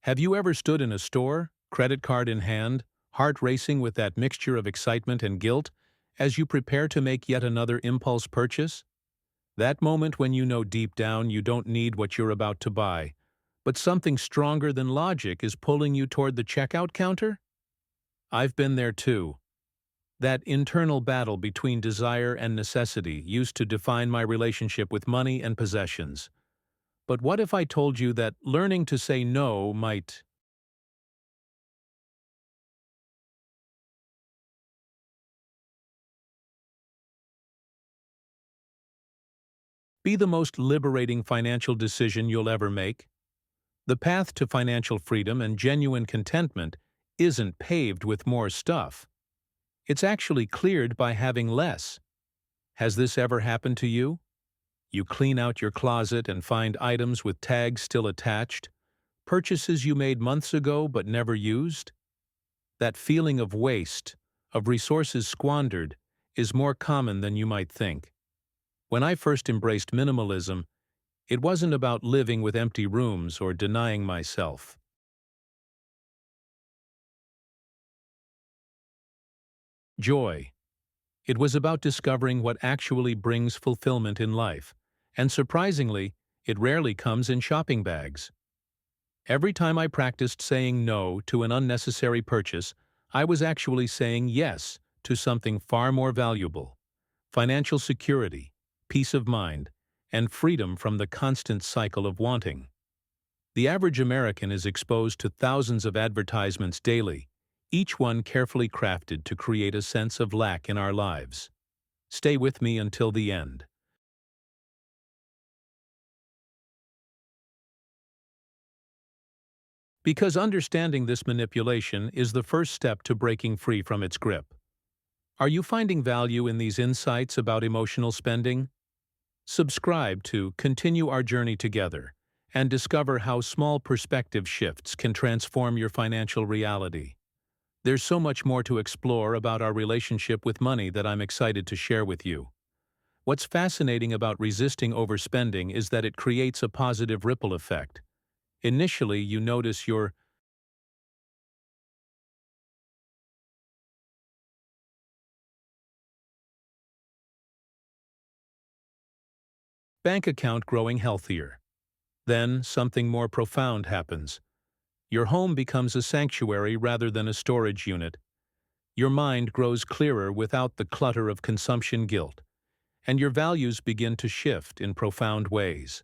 Have you ever stood in a store, credit card in hand, heart racing with that mixture of excitement and guilt, as you prepare to make yet another impulse purchase? That moment when you know deep down you don't need what you're about to buy, but something stronger than logic is pulling you toward the checkout counter? I've been there too. That internal battle between desire and necessity used to define my relationship with money and possessions. But what if I told you that learning to say no might be the most liberating financial decision you'll ever make? The path to financial freedom and genuine contentment isn't paved with more stuff. It's actually cleared by having less. Has this ever happened to you? You clean out your closet and find items with tags still attached, purchases you made months ago but never used? That feeling of waste, of resources squandered, is more common than you might think. When I first embraced minimalism, it wasn't about living with empty rooms or denying myself. Joy. It was about discovering what actually brings fulfillment in life, and surprisingly, it rarely comes in shopping bags. Every time I practiced saying no to an unnecessary purchase, I was actually saying yes to something far more valuable: financial security, peace of mind, and freedom from the constant cycle of wanting. The average American is exposed to thousands of advertisements daily, each one carefully crafted to create a sense of lack in our lives. Stay with me until the end. Because understanding this manipulation is the first step to breaking free from its grip. Are you finding value in these insights about emotional spending? Subscribe to continue our journey together and discover how small perspective shifts can transform your financial reality. There's so much more to explore about our relationship with money that I'm excited to share with you. What's fascinating about resisting overspending is that it creates a positive ripple effect. Initially, you notice your bank account growing healthier. Then, something more profound happens. Your home becomes a sanctuary rather than a storage unit. Your mind grows clearer without the clutter of consumption guilt, and your values begin to shift in profound ways.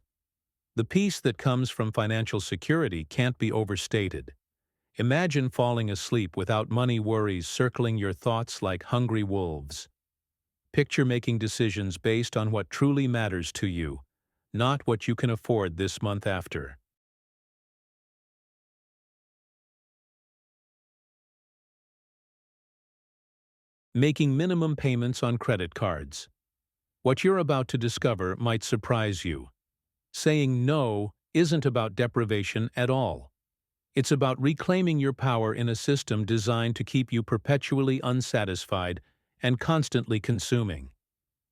The peace that comes from financial security can't be overstated. Imagine falling asleep without money worries circling your thoughts like hungry wolves. Picture making decisions based on what truly matters to you, not what you can afford this month after. Making minimum payments on credit cards. What you're about to discover might surprise you. Saying no isn't about deprivation at all. It's about reclaiming your power in a system designed to keep you perpetually unsatisfied and constantly consuming.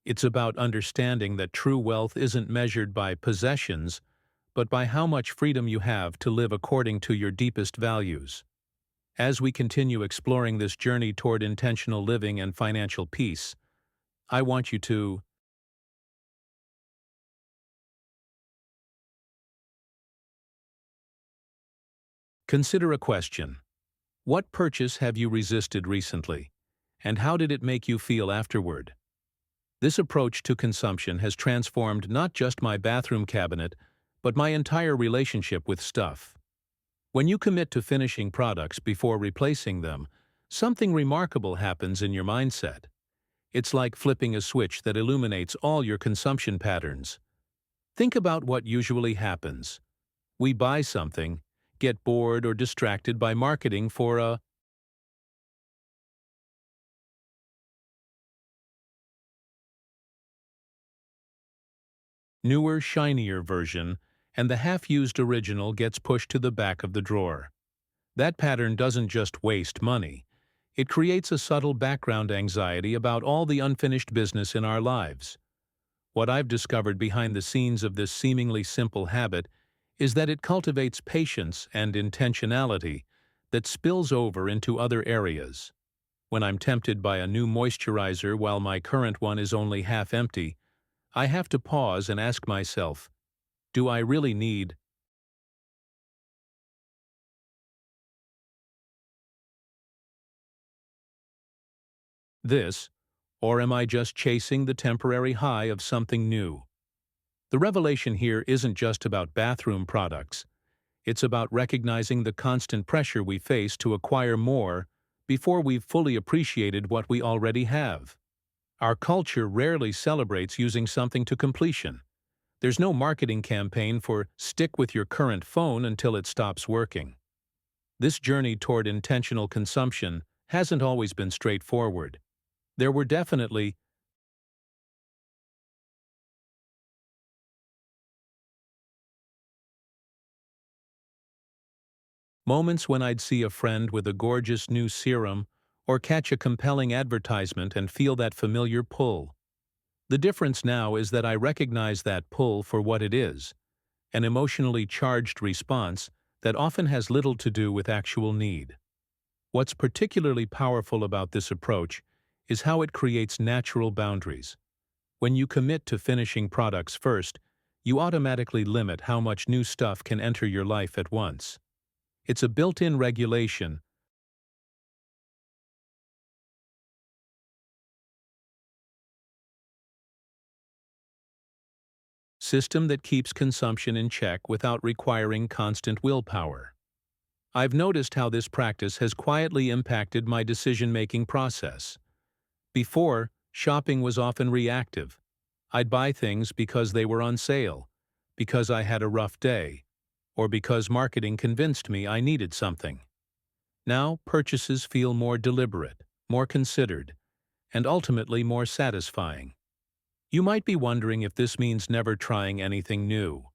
It's about understanding that true wealth isn't measured by possessions, but by how much freedom you have to live according to your deepest values. As we continue exploring this journey toward intentional living and financial peace, I want you to consider a question. What purchase have you resisted recently, and how did it make you feel afterward? This approach to consumption has transformed not just my bathroom cabinet, but my entire relationship with stuff. When you commit to finishing products before replacing them, something remarkable happens in your mindset. It's like flipping a switch that illuminates all your consumption patterns. Think about what usually happens. We buy something, get bored or distracted by marketing for a newer, shinier version, and the half-used original gets pushed to the back of the drawer. That pattern doesn't just waste money. It creates a subtle background anxiety about all the unfinished business in our lives. What I've discovered behind the scenes of this seemingly simple habit is that it cultivates patience and intentionality that spills over into other areas. When I'm tempted by a new moisturizer while my current one is only half empty, I have to pause and ask myself, do I really need this, or am I just chasing the temporary high of something new? The revelation here isn't just about bathroom products. It's about recognizing the constant pressure we face to acquire more before we've fully appreciated what we already have. Our culture rarely celebrates using something to completion. There's no marketing campaign for stick with your current phone until it stops working. This journey toward intentional consumption hasn't always been straightforward. There were definitely moments when I'd see a friend with a gorgeous new serum or catch a compelling advertisement and feel that familiar pull. The difference now is that I recognize that pull for what it is, an emotionally charged response that often has little to do with actual need. What's particularly powerful about this approach is how it creates natural boundaries. When you commit to finishing products first, you automatically limit how much new stuff can enter your life at once. It's a built-in regulation system that keeps consumption in check without requiring constant willpower. I've noticed how this practice has quietly impacted my decision-making process. Before, shopping was often reactive. I'd buy things because they were on sale, because I had a rough day, or because marketing convinced me I needed something. Now, purchases feel more deliberate, more considered, and ultimately more satisfying. You might be wondering if this means never trying anything new.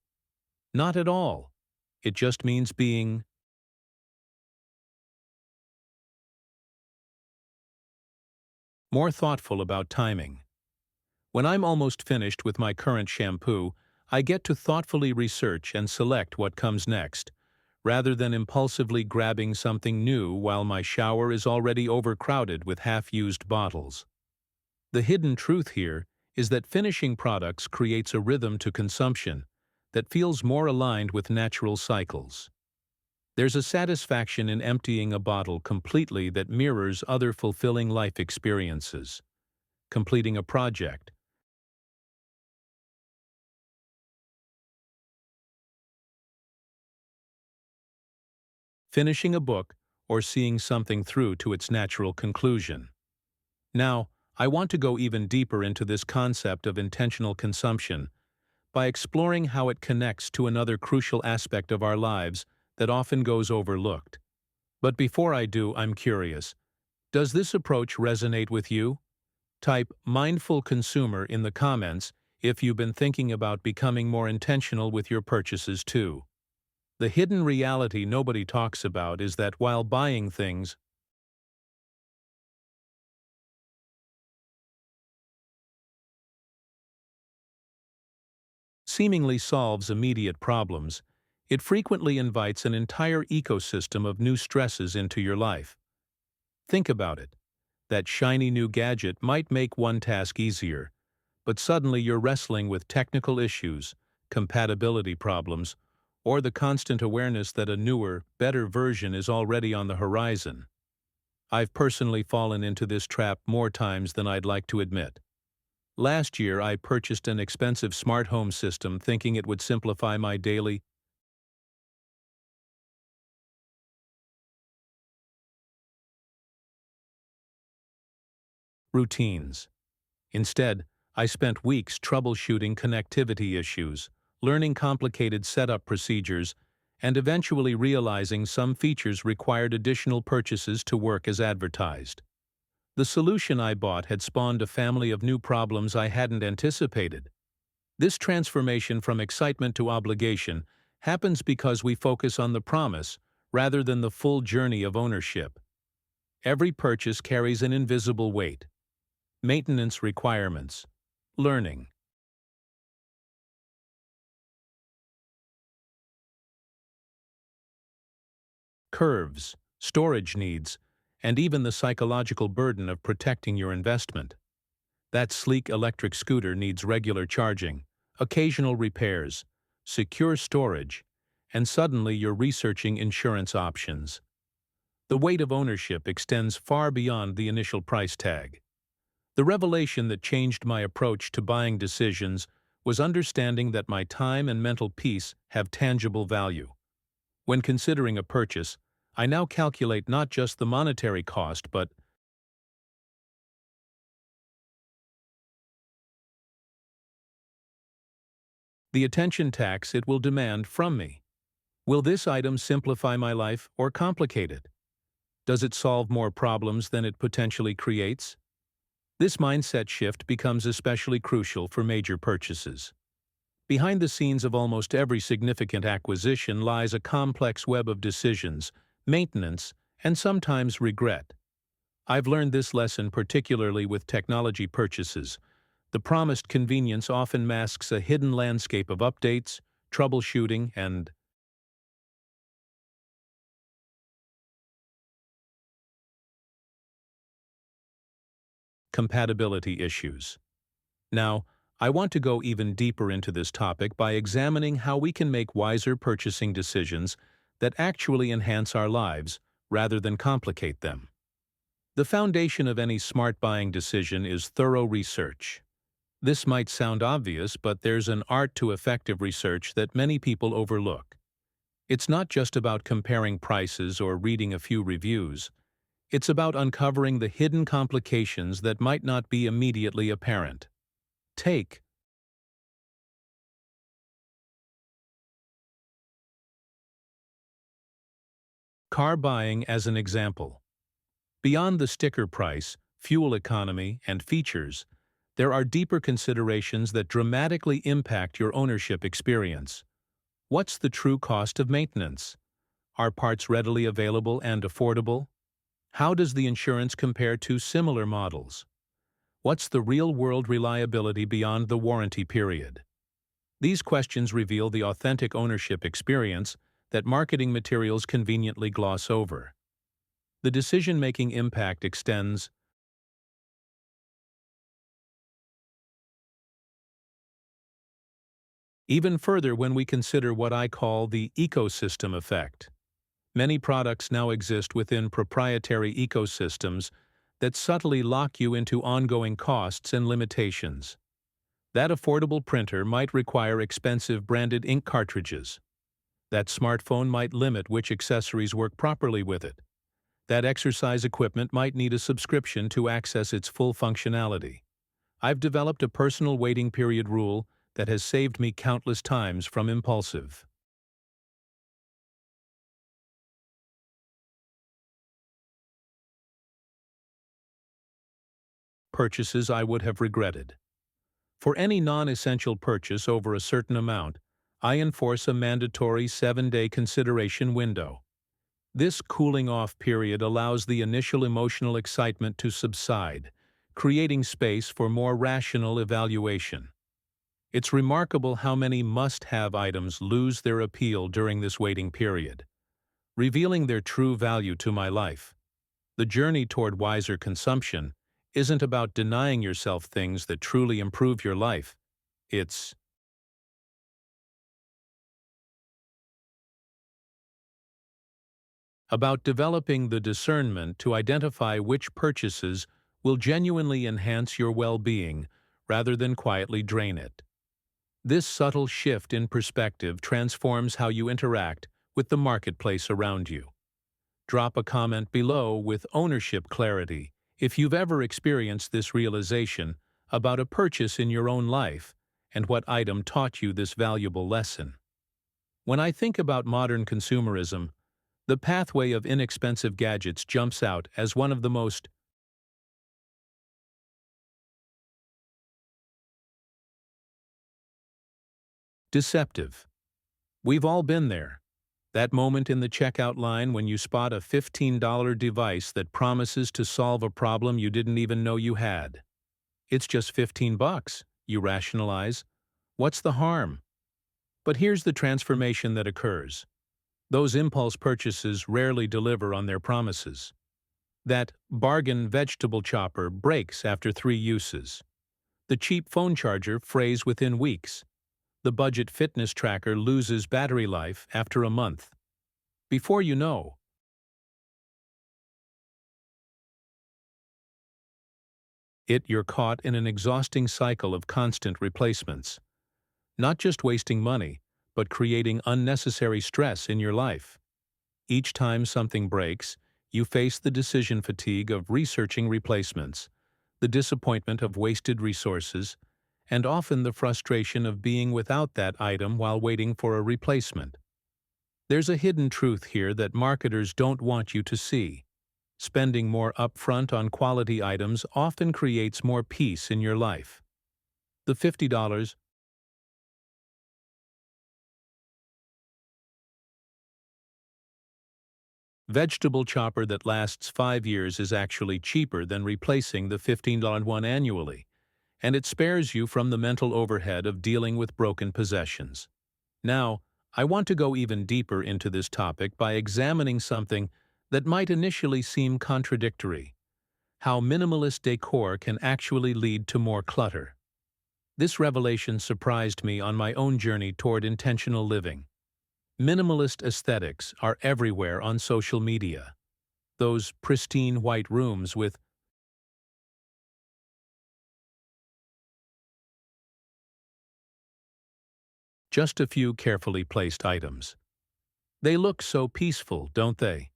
Not at all. It just means being more thoughtful about timing. When I'm almost finished with my current shampoo, I get to thoughtfully research and select what comes next, rather than impulsively grabbing something new while my shower is already overcrowded with half-used bottles. The hidden truth here is that finishing products creates a rhythm to consumption that feels more aligned with natural cycles. There's a satisfaction in emptying a bottle completely that mirrors other fulfilling life experiences. Completing a project, finishing a book, or seeing something through to its natural conclusion. Now, I want to go even deeper into this concept of intentional consumption by exploring how it connects to another crucial aspect of our lives that often goes overlooked. But before I do, I'm curious. Does this approach resonate with you? Type mindful consumer in the comments if you've been thinking about becoming more intentional with your purchases too. The hidden reality nobody talks about is that while buying things seemingly solves immediate problems, it frequently invites an entire ecosystem of new stresses into your life. Think about it. That shiny new gadget might make one task easier, but suddenly you're wrestling with technical issues, compatibility problems, or the constant awareness that a newer, better version is already on the horizon. I've personally fallen into this trap more times than I'd like to admit. Last year, I purchased an expensive smart home system thinking it would simplify my daily routines. Instead, I spent weeks troubleshooting connectivity issues, learning complicated setup procedures, and eventually realizing some features required additional purchases to work as advertised. The solution I bought had spawned a family of new problems I hadn't anticipated. This transformation from excitement to obligation happens because we focus on the promise rather than the full journey of ownership. Every purchase carries an invisible weight. Maintenance requirements, learning, curves, storage needs, and even the psychological burden of protecting your investment. That sleek electric scooter needs regular charging, occasional repairs, secure storage, and suddenly you're researching insurance options. The weight of ownership extends far beyond the initial price tag. The revelation that changed my approach to buying decisions was understanding that my time and mental peace have tangible value. When considering a purchase, I now calculate not just the monetary cost but the attention tax it will demand from me. Will this item simplify my life or complicate it? Does it solve more problems than it potentially creates? This mindset shift becomes especially crucial for major purchases. Behind the scenes of almost every significant acquisition lies a complex web of decisions, maintenance, and sometimes regret. I've learned this lesson particularly with technology purchases. The promised convenience often masks a hidden landscape of updates, troubleshooting, and compatibility issues. Now, I want to go even deeper into this topic by examining how we can make wiser purchasing decisions that actually enhance our lives rather than complicate them. The foundation of any smart buying decision is thorough research. This might sound obvious, but there's an art to effective research that many people overlook. It's not just about comparing prices or reading a few reviews. It's about uncovering the hidden complications that might not be immediately apparent. Take car buying as an example. Beyond the sticker price, fuel economy, and features, there are deeper considerations that dramatically impact your ownership experience. What's the true cost of maintenance? Are parts readily available and affordable? How does the insurance compare to similar models? What's the real-world reliability beyond the warranty period? These questions reveal the authentic ownership experience that marketing materials conveniently gloss over. The decision-making impact extends even further when we consider what I call the ecosystem effect. Many products now exist within proprietary ecosystems that subtly lock you into ongoing costs and limitations. That affordable printer might require expensive branded ink cartridges. That smartphone might limit which accessories work properly with it. That exercise equipment might need a subscription to access its full functionality. I've developed a personal waiting period rule that has saved me countless times from impulsive purchases I would have regretted. For any non-essential purchase over a certain amount, I enforce a mandatory 7-day consideration window. This cooling-off period allows the initial emotional excitement to subside, creating space for more rational evaluation. It's remarkable how many must-have items lose their appeal during this waiting period, revealing their true value to my life. The journey toward wiser consumption isn't about denying yourself things that truly improve your life. It's about developing the discernment to identify which purchases will genuinely enhance your well-being rather than quietly drain it. This subtle shift in perspective transforms how you interact with the marketplace around you. Drop a comment below with ownership clarity if you've ever experienced this realization about a purchase in your own life and what item taught you this valuable lesson. When I think about modern consumerism, the pathway of inexpensive gadgets jumps out as one of the most deceptive. We've all been there. That moment in the checkout line when you spot a $15 device that promises to solve a problem you didn't even know you had. It's just 15 bucks, you rationalize. What's the harm? But here's the transformation that occurs. Those impulse purchases rarely deliver on their promises. That bargain vegetable chopper breaks after 3 uses. The cheap phone charger frays within weeks. The budget fitness tracker loses battery life after a month. Before you know it, you're caught in an exhausting cycle of constant replacements. Not just wasting money, but creating unnecessary stress in your life. Each time something breaks, you face the decision fatigue of researching replacements, the disappointment of wasted resources, and often the frustration of being without that item while waiting for a replacement. There's a hidden truth here that marketers don't want you to see. Spending more upfront on quality items often creates more peace in your life. The $50 vegetable chopper that lasts 5 years is actually cheaper than replacing the $15 one annually, and it spares you from the mental overhead of dealing with broken possessions. Now, I want to go even deeper into this topic by examining something that might initially seem contradictory: how minimalist decor can actually lead to more clutter. This revelation surprised me on my own journey toward intentional living. Minimalist aesthetics are everywhere on social media. Those pristine white rooms with just a few carefully placed items. They look so peaceful, don't they?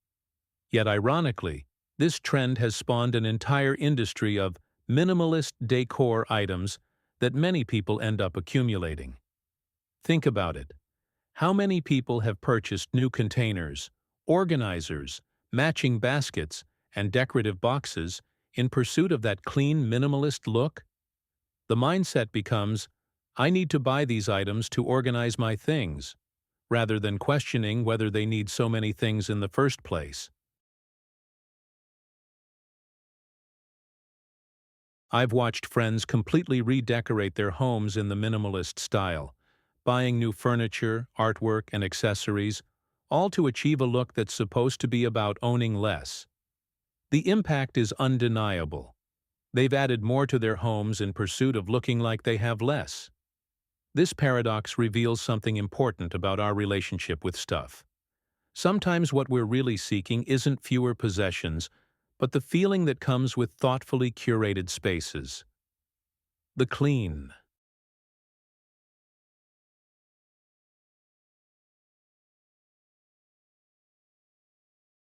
Yet ironically, this trend has spawned an entire industry of minimalist decor items that many people end up accumulating. Think about it. How many people have purchased new containers, organizers, matching baskets, and decorative boxes in pursuit of that clean minimalist look? The mindset becomes, I need to buy these items to organize my things, rather than questioning whether they need so many things in the first place. I've watched friends completely redecorate their homes in the minimalist style, buying new furniture, artwork, and accessories, all to achieve a look that's supposed to be about owning less. The impact is undeniable. They've added more to their homes in pursuit of looking like they have less. This paradox reveals something important about our relationship with stuff. Sometimes what we're really seeking isn't fewer possessions, but the feeling that comes with thoughtfully curated spaces. The clean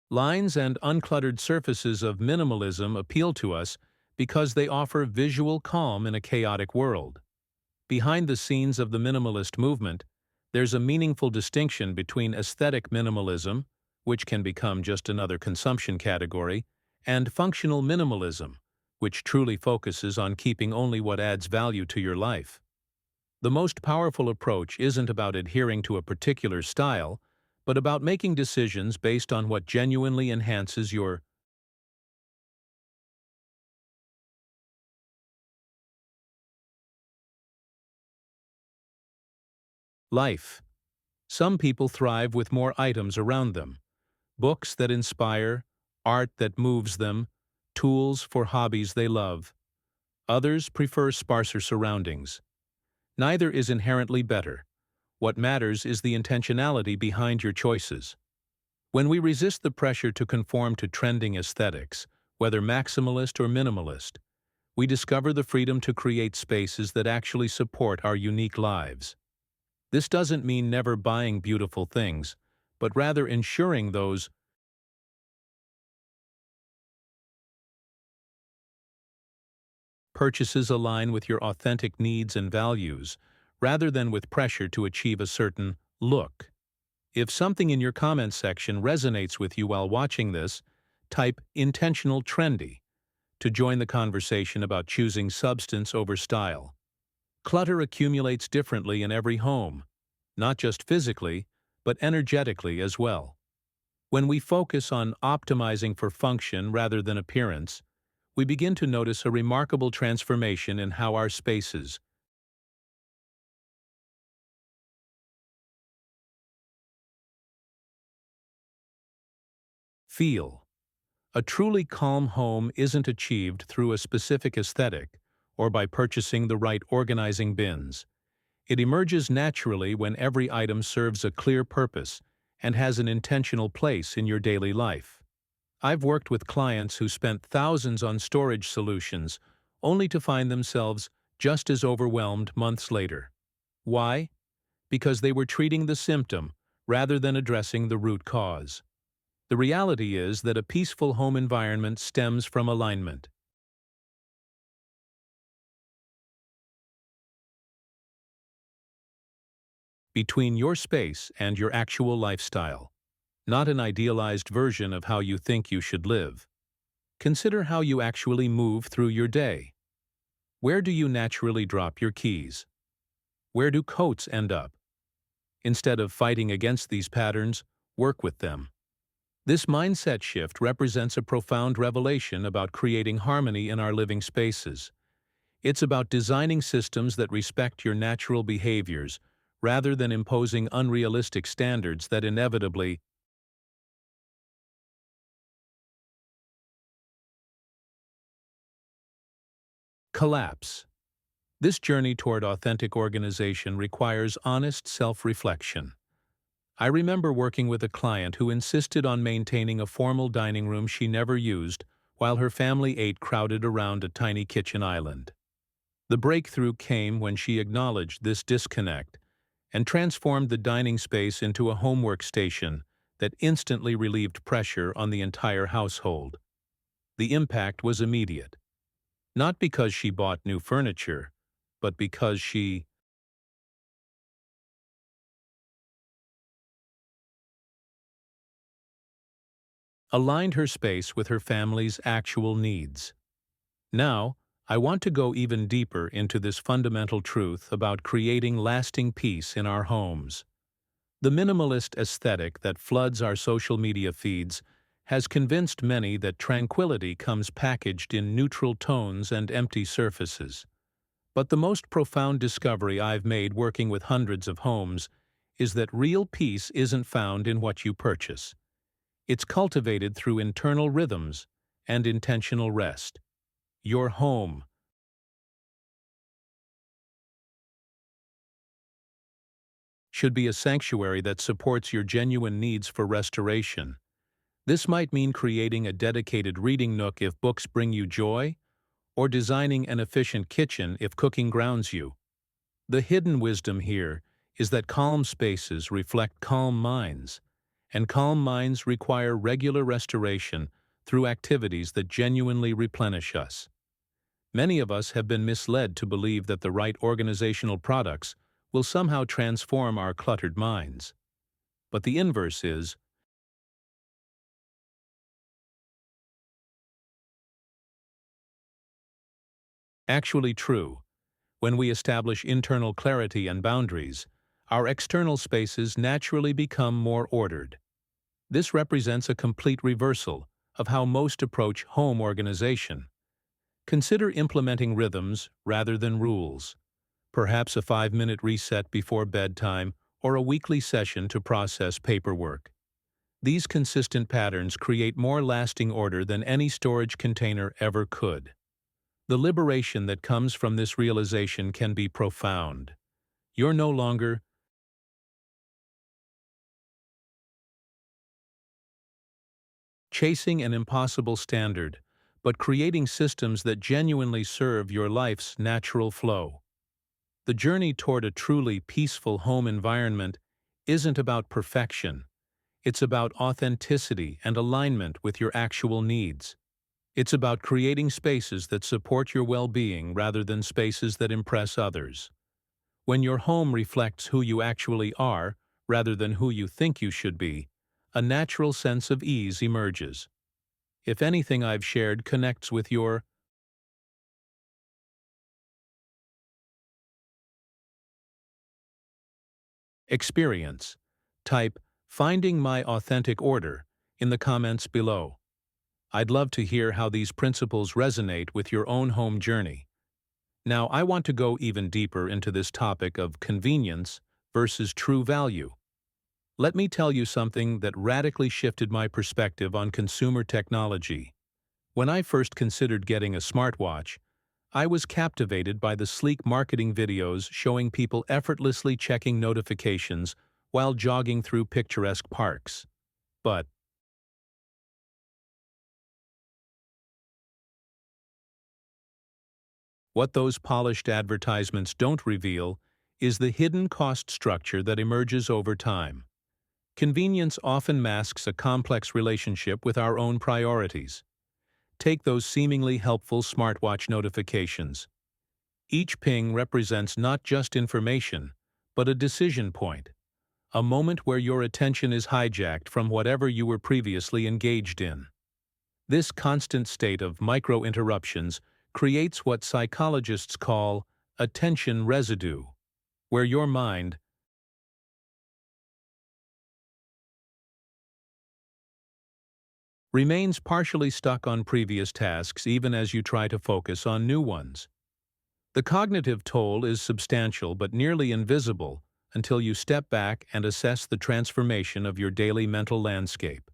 lines and uncluttered surfaces of minimalism appeal to us because they offer visual calm in a chaotic world. Behind the scenes of the minimalist movement, there's a meaningful distinction between aesthetic minimalism, which can become just another consumption category, and functional minimalism, which truly focuses on keeping only what adds value to your life. The most powerful approach isn't about adhering to a particular style, but about making decisions based on what genuinely enhances your life. Some people thrive with more items around them: books that inspire, art that moves them, tools for hobbies they love. Others prefer sparser surroundings. Neither is inherently better. What matters is the intentionality behind your choices. When we resist the pressure to conform to trending aesthetics, whether maximalist or minimalist, we discover the freedom to create spaces that actually support our unique lives. This doesn't mean never buying beautiful things, but rather ensuring those purchases align with your authentic needs and values, rather than with pressure to achieve a certain look. If something in your comments section resonates with you while watching this, type intentional trendy to join the conversation about choosing substance over style. Clutter accumulates differently in every home, not just physically, but energetically as well. When we focus on optimizing for function rather than appearance, we begin to notice a remarkable transformation in how our spaces Feel. A truly calm home isn't achieved through a specific aesthetic or by purchasing the right organizing bins. It emerges naturally when every item serves a clear purpose and has an intentional place in your daily life. I've worked with clients who spent thousands on storage solutions only to find themselves just as overwhelmed months later. Why? Because they were treating the symptom rather than addressing the root cause. The reality is that a peaceful home environment stems from alignment. Between your space and your actual lifestyle, not an idealized version of how you think you should live. Consider how you actually move through your day. Where do you naturally drop your keys? Where do coats end up? Instead of fighting against these patterns, work with them. This mindset shift represents a profound revelation about creating harmony in our living spaces. It's about designing systems that respect your natural behaviors rather than imposing unrealistic standards that inevitably collapse. This journey toward authentic organization requires honest self-reflection. I remember working with a client who insisted on maintaining a formal dining room she never used while her family ate crowded around a tiny kitchen island. The breakthrough came when she acknowledged this disconnect and transformed the dining space into a home workstation that instantly relieved pressure on the entire household. The impact was immediate. Not because she bought new furniture, but because she aligned her space with her family's actual needs. Now, I want to go even deeper into this fundamental truth about creating lasting peace in our homes. The minimalist aesthetic that floods our social media feeds has convinced many that tranquility comes packaged in neutral tones and empty surfaces. But the most profound discovery I've made working with hundreds of homes is that real peace isn't found in what you purchase. It's cultivated through internal rhythms and intentional rest. Your home should be a sanctuary that supports your genuine needs for restoration. This might mean creating a dedicated reading nook if books bring you joy, or designing an efficient kitchen if cooking grounds you. The hidden wisdom here is that calm spaces reflect calm minds, and calm minds require regular restoration through activities that genuinely replenish us. Many of us have been misled to believe that the right organizational products will somehow transform our cluttered minds. But the inverse is actually true. When we establish internal clarity and boundaries, our external spaces naturally become more ordered. This represents a complete reversal of how most approach home organization. Consider implementing rhythms rather than rules. Perhaps a 5-minute reset before bedtime or a weekly session to process paperwork. These consistent patterns create more lasting order than any storage container ever could. The liberation that comes from this realization can be profound. You're no longer chasing an impossible standard, but creating systems that genuinely serve your life's natural flow. The journey toward a truly peaceful home environment isn't about perfection. It's about authenticity and alignment with your actual needs. It's about creating spaces that support your well-being rather than spaces that impress others. When your home reflects who you actually are rather than who you think you should be, a natural sense of ease emerges. If anything I've shared connects with your experience, type "Finding My Authentic Order" in the comments below. I'd love to hear how these principles resonate with your own home journey. Now, I want to go even deeper into this topic of convenience versus true value. Let me tell you something that radically shifted my perspective on consumer technology. When I first considered getting a smartwatch, I was captivated by the sleek marketing videos showing people effortlessly checking notifications while jogging through picturesque parks. But what those polished advertisements don't reveal is the hidden cost structure that emerges over time. Convenience often masks a complex relationship with our own priorities. Take those seemingly helpful smartwatch notifications. Each ping represents not just information, but a decision point, a moment where your attention is hijacked from whatever you were previously engaged in. This constant state of micro-interruptions creates what psychologists call attention residue, where your mind remains partially stuck on previous tasks even as you try to focus on new ones. The cognitive toll is substantial but nearly invisible until you step back and assess the transformation of your daily mental landscape.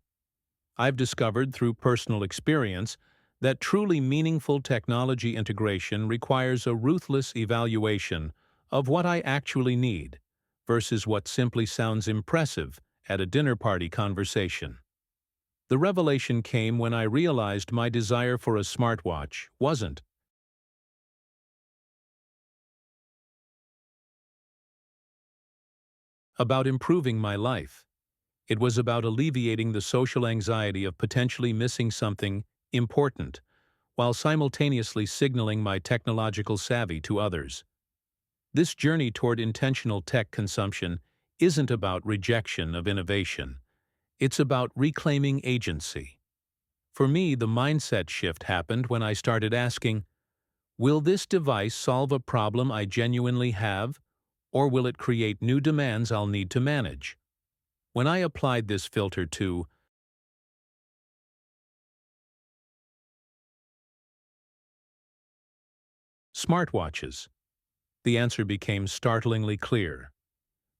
I've discovered through personal experience that truly meaningful technology integration requires a ruthless evaluation of what I actually need versus what simply sounds impressive at a dinner party conversation. The revelation came when I realized my desire for a smartwatch wasn't about improving my life. It was about alleviating the social anxiety of potentially missing something important, while simultaneously signaling my technological savvy to others. This journey toward intentional tech consumption isn't about rejection of innovation. It's about reclaiming agency. For me, the mindset shift happened when I started asking, will this device solve a problem I genuinely have, or will it create new demands I'll need to manage? When I applied this filter to smartwatches, the answer became startlingly clear.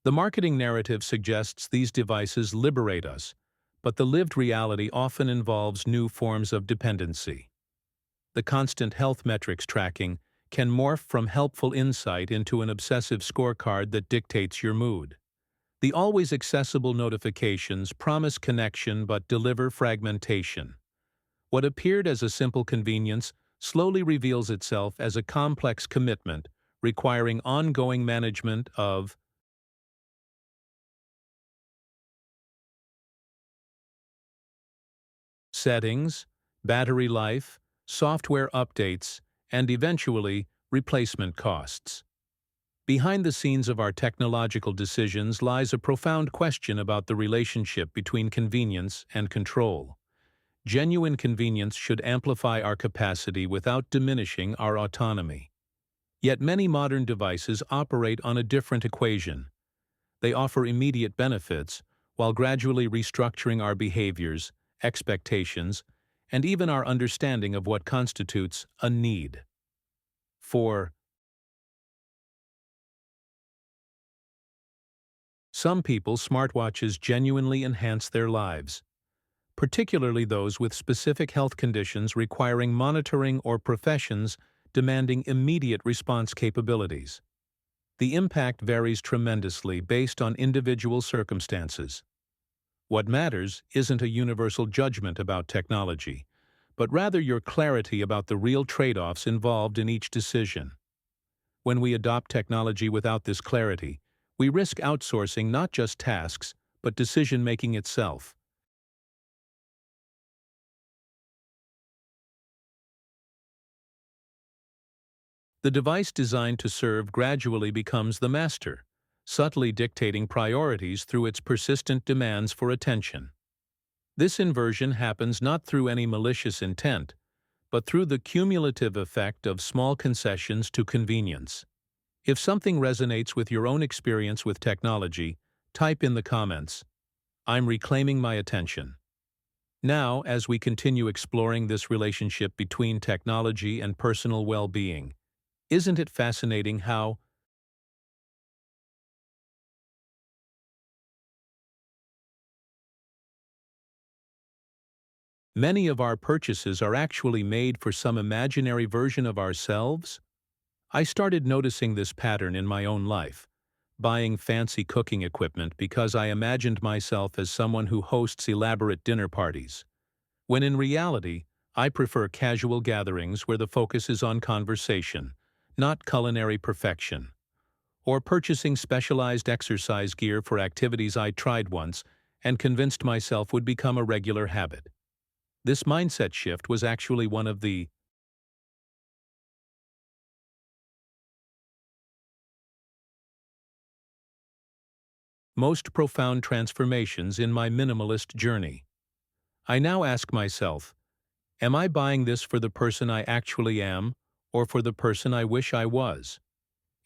The marketing narrative suggests these devices liberate us, but the lived reality often involves new forms of dependency. The constant health metrics tracking can morph from helpful insight into an obsessive scorecard that dictates your mood. The always accessible notifications promise connection but deliver fragmentation. What appeared as a simple convenience slowly reveals itself as a complex commitment requiring ongoing management of settings, battery life, software updates, and eventually, replacement costs. Behind the scenes of our technological decisions lies a profound question about the relationship between convenience and control. Genuine convenience should amplify our capacity without diminishing our autonomy. Yet many modern devices operate on a different equation. They offer immediate benefits while gradually restructuring our behaviors, expectations, and even our understanding of what constitutes a need. For some people, smartwatches genuinely enhance their lives, particularly those with specific health conditions requiring monitoring or professions demanding immediate response capabilities. The impact varies tremendously based on individual circumstances. What matters isn't a universal judgment about technology, but rather your clarity about the real trade-offs involved in each decision. When we adopt technology without this clarity, we risk outsourcing not just tasks, but decision-making itself. The device designed to serve gradually becomes the master, subtly dictating priorities through its persistent demands for attention. This inversion happens not through any malicious intent, but through the cumulative effect of small concessions to convenience. If something resonates with your own experience with technology, type in the comments, "I'm reclaiming my attention." Now, as we continue exploring this relationship between technology and personal well-being, isn't it fascinating how Many of our purchases are actually made for some imaginary version of ourselves. I started noticing this pattern in my own life, buying fancy cooking equipment because I imagined myself as someone who hosts elaborate dinner parties, when in reality, I prefer casual gatherings where the focus is on conversation, not culinary perfection. Or purchasing specialized exercise gear for activities I tried once and convinced myself would become a regular habit. This mindset shift was actually one of the most profound transformations in my minimalist journey. I now ask myself, am I buying this for the person I actually am, or for the person I wish I was?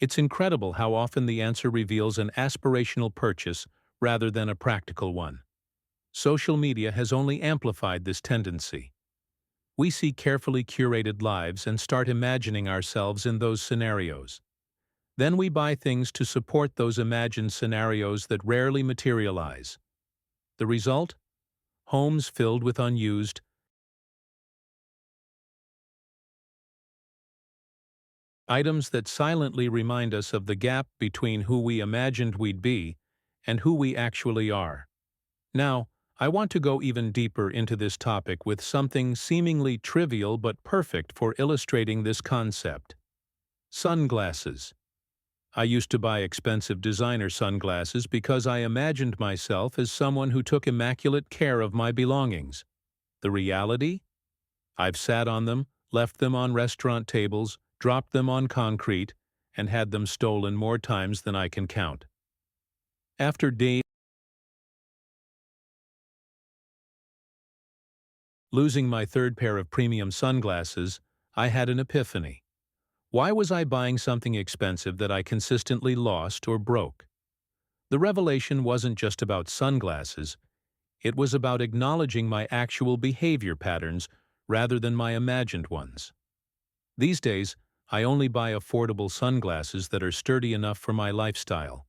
It's incredible how often the answer reveals an aspirational purchase rather than a practical one. Social media has only amplified this tendency. We see carefully curated lives and start imagining ourselves in those scenarios. Then we buy things to support those imagined scenarios that rarely materialize. The result? Homes filled with unused items that silently remind us of the gap between who we imagined we'd be and who we actually are. Now, I want to go even deeper into this topic with something seemingly trivial but perfect for illustrating this concept. Sunglasses. I used to buy expensive designer sunglasses because I imagined myself as someone who took immaculate care of my belongings. The reality? I've sat on them, left them on restaurant tables, dropped them on concrete, and had them stolen more times than I can count. After days losing my third pair of premium sunglasses, I had an epiphany. Why was I buying something expensive that I consistently lost or broke? The revelation wasn't just about sunglasses, it was about acknowledging my actual behavior patterns rather than my imagined ones. These days, I only buy affordable sunglasses that are sturdy enough for my lifestyle.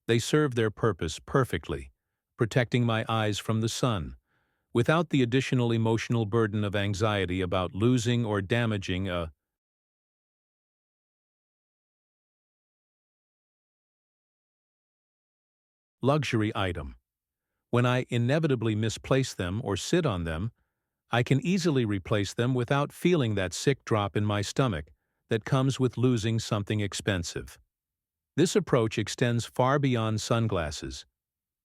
They serve their purpose perfectly, protecting my eyes from the sun, without the additional emotional burden of anxiety about losing or damaging a luxury item. When I inevitably misplace them or sit on them, I can easily replace them without feeling that sick drop in my stomach that comes with losing something expensive. This approach extends far beyond sunglasses.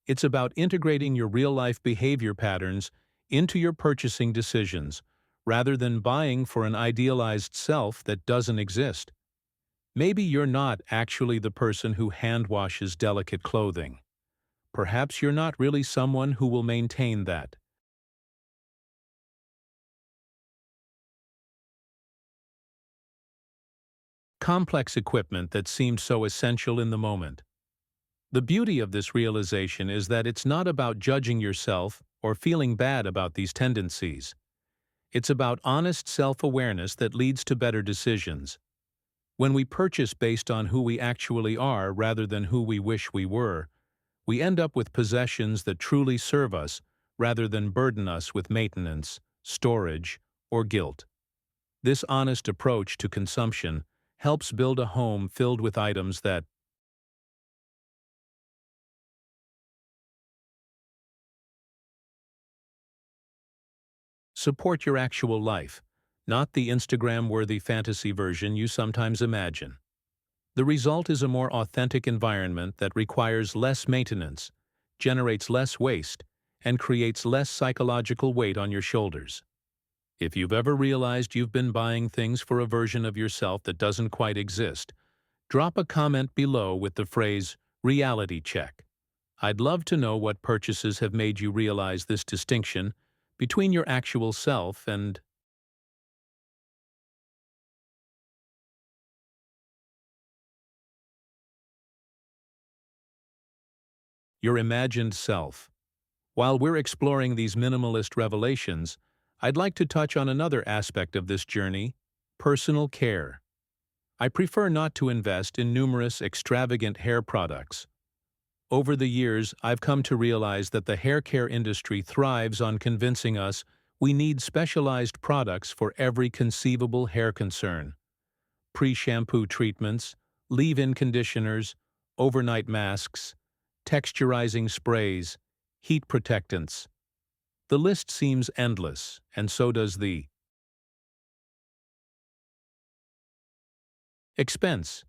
It's about integrating your real-life behavior patterns into your purchasing decisions, rather than buying for an idealized self that doesn't exist. Maybe you're not actually the person who hand washes delicate clothing. Perhaps you're not really someone who will maintain that complex equipment that seemed so essential in the moment. The beauty of this realization is that it's not about judging yourself or feeling bad about these tendencies. It's about honest self-awareness that leads to better decisions. When we purchase based on who we actually are rather than who we wish we were, we end up with possessions that truly serve us rather than burden us with maintenance, storage, or guilt. This honest approach to consumption helps build a home filled with items that support your actual life, not the Instagram-worthy fantasy version you sometimes imagine. The result is a more authentic environment that requires less maintenance, generates less waste, and creates less psychological weight on your shoulders. If you've ever realized you've been buying things for a version of yourself that doesn't quite exist, drop a comment below with the phrase, "reality check." I'd love to know what purchases have made you realize this distinction between your actual self and your imagined self. While we're exploring these minimalist revelations, I'd like to touch on another aspect of this journey: personal care. I prefer not to invest in numerous extravagant hair products. Over the years, I've come to realize that the hair care industry thrives on convincing us We need specialized products for every conceivable hair concern. Pre-shampoo treatments, leave-in conditioners, overnight masks, texturizing sprays, heat protectants. The list seems endless, and so does the expense.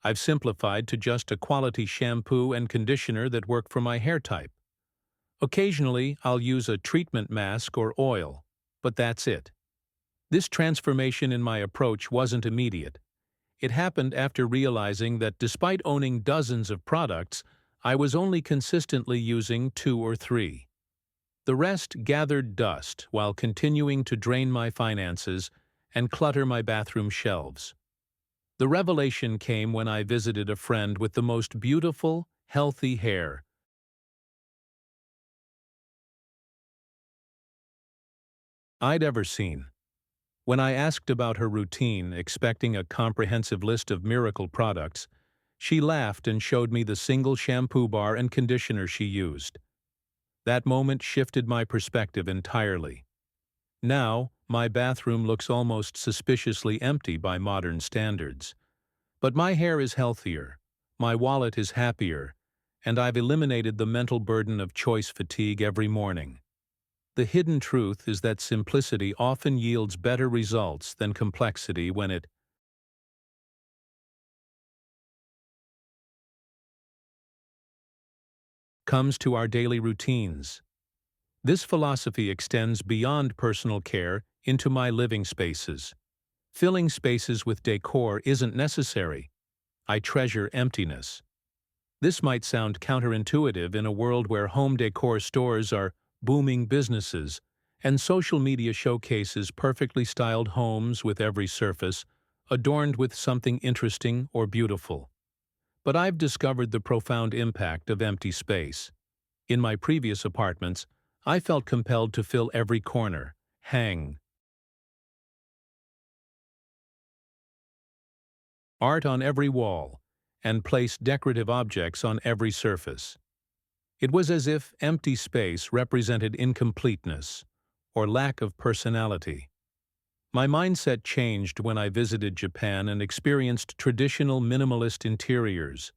I've simplified to just a quality shampoo and conditioner that work for my hair type. Occasionally, I'll use a treatment mask or oil, but that's it. This transformation in my approach wasn't immediate. It happened after realizing that despite owning dozens of products, I was only consistently using 2 or 3. The rest gathered dust while continuing to drain my finances and clutter my bathroom shelves. The revelation came when I visited a friend with the most beautiful, healthy hair I'd ever seen. When I asked about her routine, expecting a comprehensive list of miracle products, she laughed and showed me the single shampoo bar and conditioner she used. That moment shifted my perspective entirely. Now, my bathroom looks almost suspiciously empty by modern standards. But my hair is healthier, my wallet is happier, and I've eliminated the mental burden of choice fatigue every morning. The hidden truth is that simplicity often yields better results than complexity when it comes to our daily routines. This philosophy extends beyond personal care into my living spaces. Filling spaces with decor isn't necessary. I treasure emptiness. This might sound counterintuitive in a world where home decor stores are booming businesses and social media showcases perfectly styled homes with every surface adorned with something interesting or beautiful. But I've discovered the profound impact of empty space. In my previous apartments, I felt compelled to fill every corner, hang art on every wall, and place decorative objects on every surface. It was as if empty space represented incompleteness or lack of personality. My mindset changed when I visited Japan and experienced traditional minimalist interiors,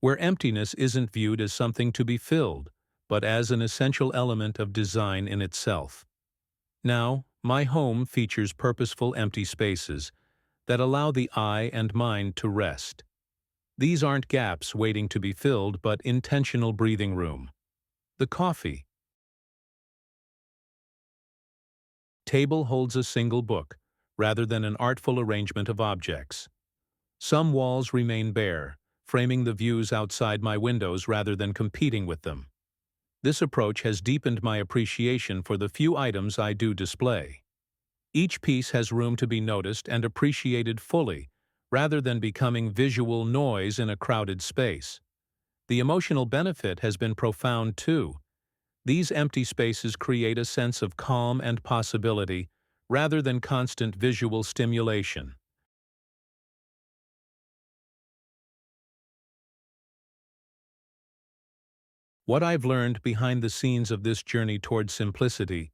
where emptiness isn't viewed as something to be filled, but as an essential element of design in itself. Now, my home features purposeful empty spaces that allow the eye and mind to rest. These aren't gaps waiting to be filled, but intentional breathing room. The coffee table holds a single book, rather than an artful arrangement of objects. Some walls remain bare, framing the views outside my windows rather than competing with them. This approach has deepened my appreciation for the few items I do display. Each piece has room to be noticed and appreciated fully, rather than becoming visual noise in a crowded space. The emotional benefit has been profound too. These empty spaces create a sense of calm and possibility, rather than constant visual stimulation. What I've learned behind the scenes of this journey toward simplicity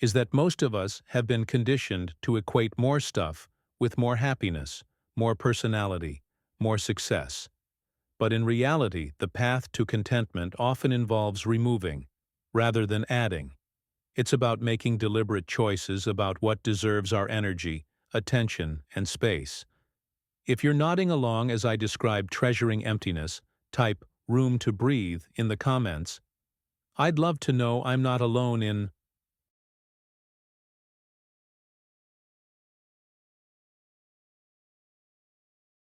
is that most of us have been conditioned to equate more stuff with more happiness, more personality, more success. But in reality, the path to contentment often involves removing, rather than adding. It's about making deliberate choices about what deserves our energy, attention, and space. If you're nodding along as I describe treasuring emptiness, type "room to breathe" in the comments. I'd love to know I'm not alone in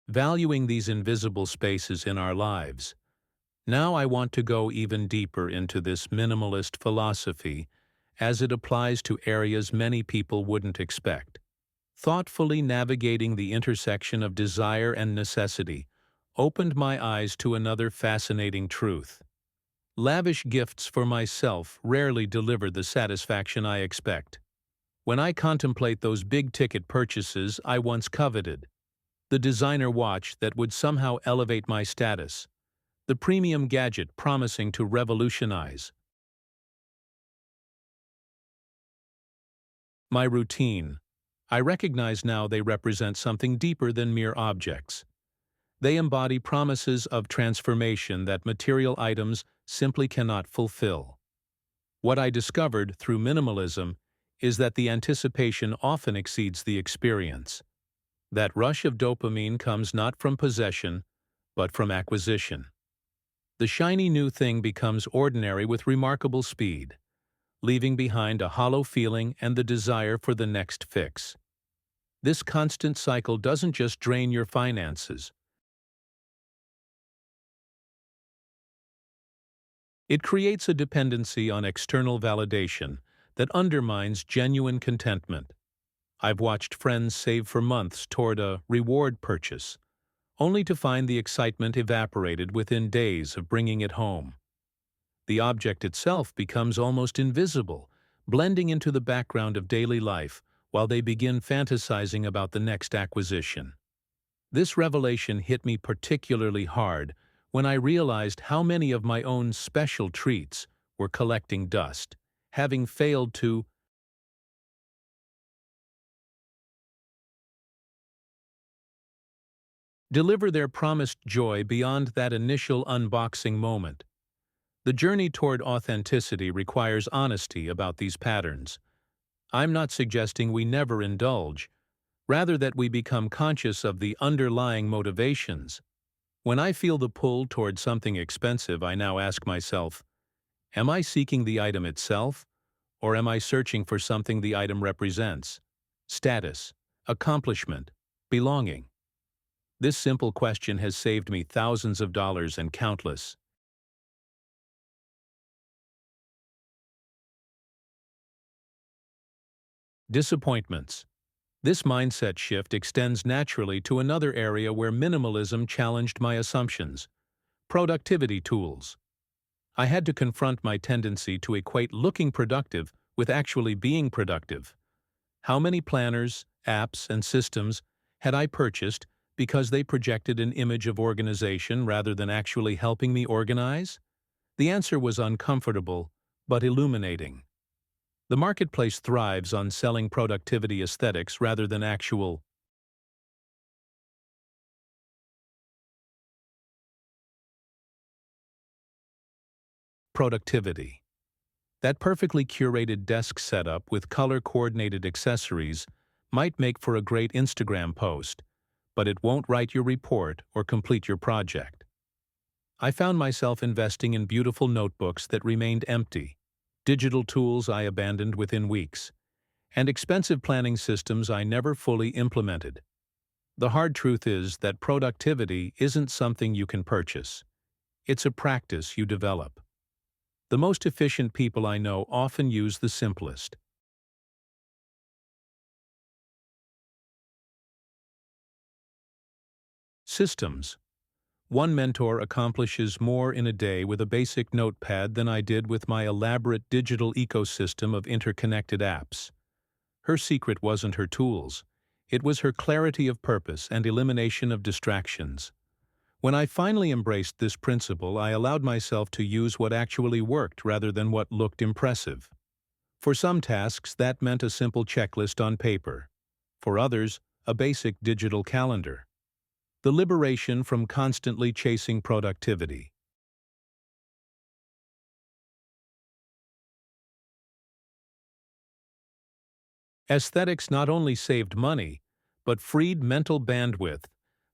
valuing these invisible spaces in our lives. Now I want to go even deeper into this minimalist philosophy as it applies to areas many people wouldn't expect. Thoughtfully navigating the intersection of desire and necessity opened my eyes to another fascinating truth. Lavish gifts for myself rarely deliver the satisfaction I expect. When I contemplate those big-ticket purchases I once coveted, the designer watch that would somehow elevate my status, the premium gadget promising to revolutionize My routine. I recognize now they represent something deeper than mere objects. They embody promises of transformation that material items simply cannot fulfill. What I discovered through minimalism is that the anticipation often exceeds the experience. That rush of dopamine comes not from possession, but from acquisition. The shiny new thing becomes ordinary with remarkable speed, leaving behind a hollow feeling and the desire for the next fix. This constant cycle doesn't just drain your finances. It creates a dependency on external validation that undermines genuine contentment. I've watched friends save for months toward a reward purchase, only to find the excitement evaporated within days of bringing it home. The object itself becomes almost invisible, blending into the background of daily life while they begin fantasizing about the next acquisition. This revelation hit me particularly hard when I realized how many of my own special treats were collecting dust, having failed to deliver their promised joy beyond that initial unboxing moment. The journey toward authenticity requires honesty about these patterns. I'm not suggesting we never indulge, rather that we become conscious of the underlying motivations. When I feel the pull toward something expensive, I now ask myself, am I seeking the item itself, or am I searching for something the item represents? Status, accomplishment, belonging. This simple question has saved me thousands of dollars and countless disappointments. This mindset shift extends naturally to another area where minimalism challenged my assumptions: productivity tools. I had to confront my tendency to equate looking productive with actually being productive. How many planners, apps, and systems had I purchased because they projected an image of organization rather than actually helping me organize? The answer was uncomfortable, but illuminating. The marketplace thrives on selling productivity aesthetics rather than actual productivity. That perfectly curated desk setup with color-coordinated accessories might make for a great Instagram post, but it won't write your report or complete your project. I found myself investing in beautiful notebooks that remained empty, digital tools I abandoned within weeks, and expensive planning systems I never fully implemented. The hard truth is that productivity isn't something you can purchase. It's a practice you develop. The most efficient people I know often use the simplest systems. One mentor accomplishes more in a day with a basic notepad than I did with my elaborate digital ecosystem of interconnected apps. Her secret wasn't her tools. It was her clarity of purpose and elimination of distractions. When I finally embraced this principle, I allowed myself to use what actually worked rather than what looked impressive. For some tasks, that meant a simple checklist on paper. For others, a basic digital calendar. The liberation from constantly chasing productivity. Aesthetics not only saved money, but freed mental bandwidth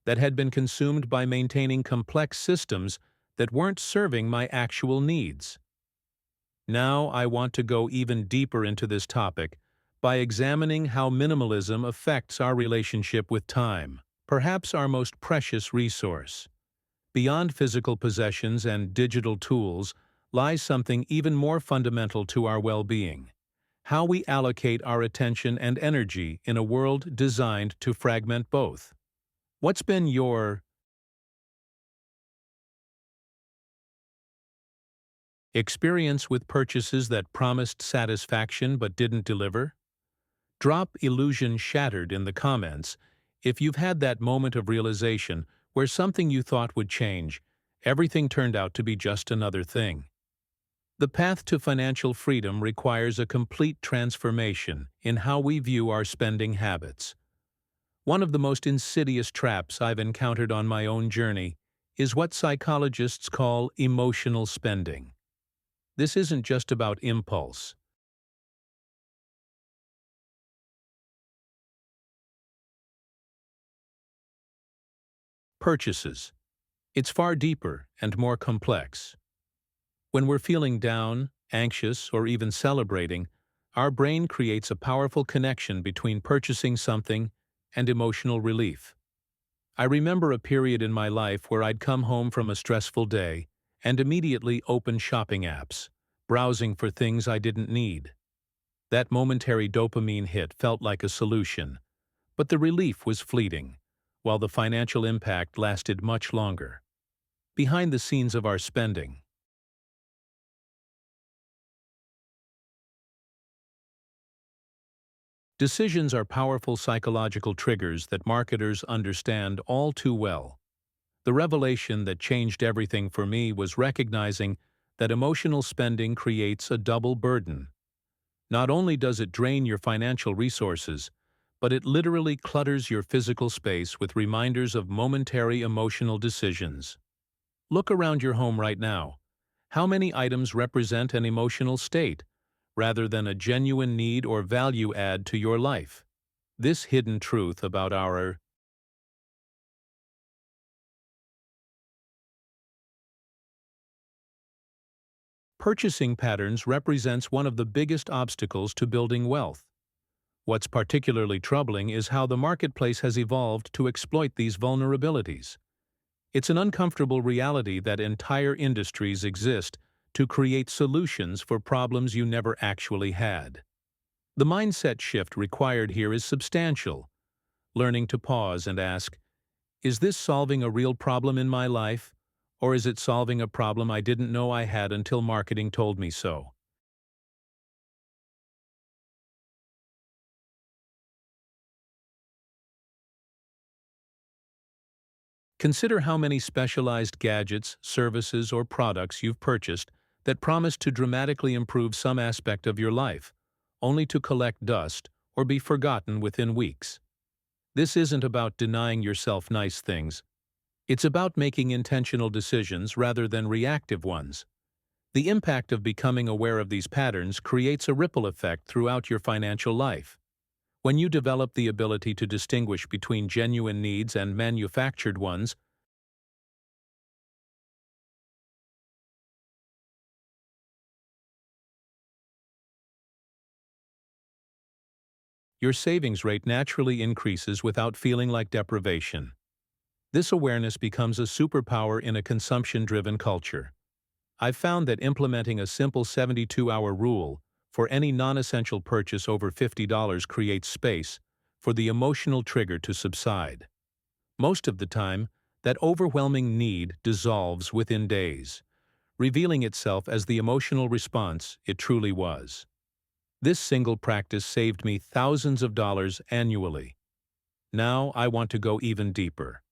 that had been consumed by maintaining complex systems that weren't serving my actual needs. Now I want to go even deeper into this topic by examining how minimalism affects our relationship with time, perhaps our most precious resource. Beyond physical possessions and digital tools lies something even more fundamental to our well-being: how we allocate our attention and energy in a world designed to fragment both. What's been your experience with purchases that promised satisfaction but didn't deliver? Drop "illusion shattered" in the comments if you've had that moment of realization where something you thought would change, everything turned out to be just another thing. The path to financial freedom requires a complete transformation in how we view our spending habits. One of the most insidious traps I've encountered on my own journey is what psychologists call emotional spending. This isn't just about impulse. Purchases. It's far deeper and more complex. When we're feeling down, anxious, or even celebrating, our brain creates a powerful connection between purchasing something and emotional relief. I remember a period in my life where I'd come home from a stressful day and immediately open shopping apps, browsing for things I didn't need. That momentary dopamine hit felt like a solution, but the relief was fleeting, while the financial impact lasted much longer. Behind the scenes of our spending. Decisions are powerful psychological triggers that marketers understand all too well. The revelation that changed everything for me was recognizing that emotional spending creates a double burden. Not only does it drain your financial resources, but it literally clutters your physical space with reminders of momentary emotional decisions. Look around your home right now. How many items represent an emotional state, rather than a genuine need or value add to your life? This hidden truth about our purchasing patterns represents one of the biggest obstacles to building wealth. What's particularly troubling is how the marketplace has evolved to exploit these vulnerabilities. It's an uncomfortable reality that entire industries exist to create solutions for problems you never actually had. The mindset shift required here is substantial, learning to pause and ask, is this solving a real problem in my life, or is it solving a problem I didn't know I had until marketing told me so? Consider how many specialized gadgets, services, or products you've purchased that promise to dramatically improve some aspect of your life, only to collect dust or be forgotten within weeks. This isn't about denying yourself nice things. It's about making intentional decisions rather than reactive ones. The impact of becoming aware of these patterns creates a ripple effect throughout your financial life. When you develop the ability to distinguish between genuine needs and manufactured ones, your savings rate naturally increases without feeling like deprivation. This awareness becomes a superpower in a consumption-driven culture. I've found that implementing a simple 72-hour rule for any non-essential purchase over $50 creates space for the emotional trigger to subside. Most of the time, that overwhelming need dissolves within days, revealing itself as the emotional response it truly was. This single practice saved me thousands of dollars annually. Now I want to go even deeper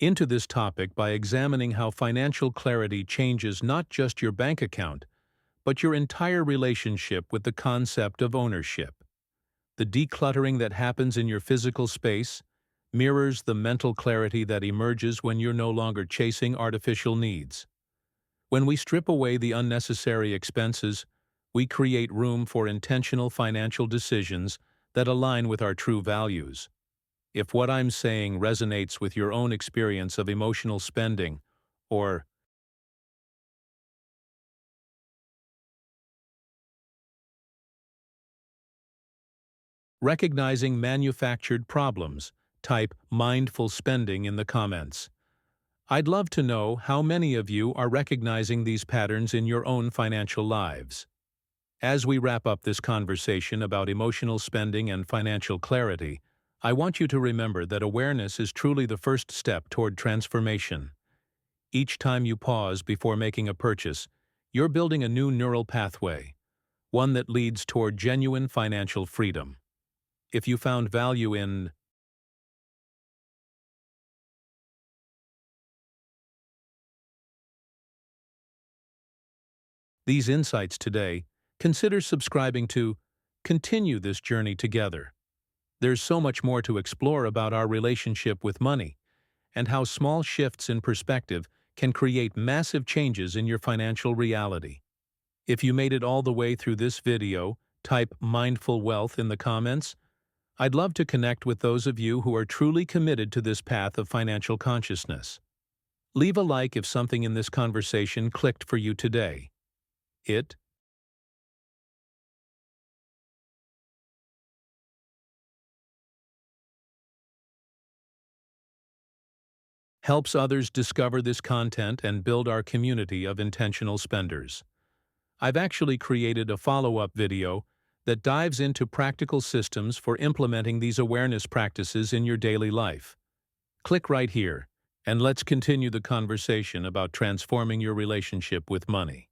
into this topic by examining how financial clarity changes not just your bank account, but your entire relationship with the concept of ownership. The decluttering that happens in your physical space mirrors the mental clarity that emerges when you're no longer chasing artificial needs. When we strip away the unnecessary expenses, we create room for intentional financial decisions that align with our true values. If what I'm saying resonates with your own experience of emotional spending, or recognizing manufactured problems, type mindful spending in the comments. I'd love to know how many of you are recognizing these patterns in your own financial lives. As we wrap up this conversation about emotional spending and financial clarity, I want you to remember that awareness is truly the first step toward transformation. Each time you pause before making a purchase, you're building a new neural pathway, one that leads toward genuine financial freedom. If you found value in these insights today, consider subscribing to continue this journey together. There's so much more to explore about our relationship with money and how small shifts in perspective can create massive changes in your financial reality. If you made it all the way through this video, type mindful wealth in the comments. I'd love to connect with those of you who are truly committed to this path of financial consciousness. Leave a like if something in this conversation clicked for you today. It helps others discover this content and build our community of intentional spenders. I've actually created a follow-up video that dives into practical systems for implementing these awareness practices in your daily life. Click right here, and let's continue the conversation about transforming your relationship with money.